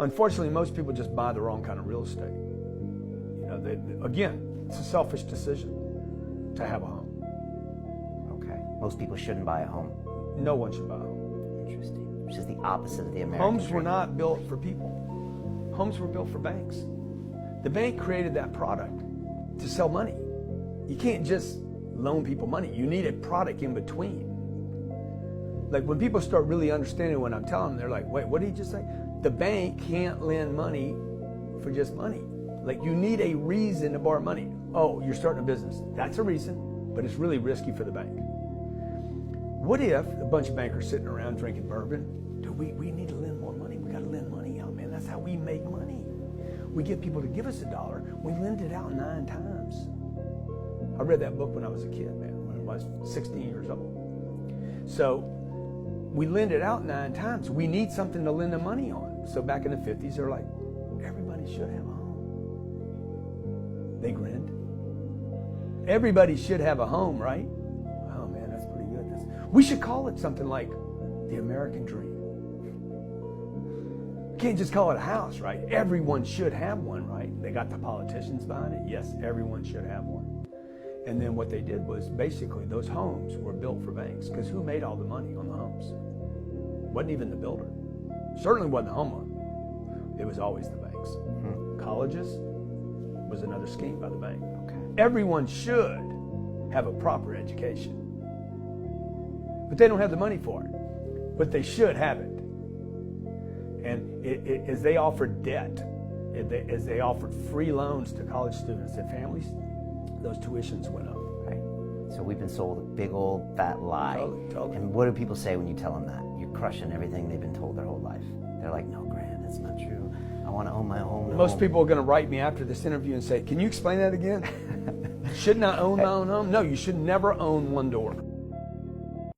Unfortunately, most people just buy the wrong kind of real estate. You know, again, it's a selfish decision to have a home. Okay. Most people shouldn't buy a home. No one should buy a home. Interesting. Which is the opposite of the American Homes dream. were not built for people. Homes were built for banks. The bank created that product to sell money. You can't just loan people money. You need a product in between. Like when people start really understanding what I'm telling them, they're like, wait, what did he just say? The bank can't lend money for just money. Like you need a reason to borrow money. Oh, you're starting a business. That's a reason, but it's really risky for the bank. What if a bunch of bankers sitting around drinking bourbon? Dude, we need to lend more money. We got to lend money out, man. That's how we make money. We get people to give us $1. We lend it out 9 times. I read that book when I was a kid, man, when I was 16 years old. So we lend it out 9 times. We need something to lend the money on. So back in the 50s, they're like, everybody should have a home. They grinned. Everybody should have a home, right? Oh man, that's pretty good. We should call it something like the American dream. Can't just call it a house, right? Everyone should have one, right? They got the politicians behind it. Yes, everyone should have one. And then what they did was basically those homes were built for banks because who made all the money on the homes? Wasn't even the builder. Certainly wasn't the homeowner. It was always the banks. Colleges was another scheme by the bank. Okay. Everyone should have a proper education. But they don't have the money for it. But they should have it. And as they offered debt, as they offered free loans to college students and families, those tuitions went up. Right. So we've been sold a big old fat lie. Totally. And what do people say when you tell them that? You're crushing everything they've been told their whole life. They're like, no, Grant, that's not true. I want to own my home. Most people are going to write me after this interview and say, can you explain that again? Shouldn't I own my own home? No, you should never own one door.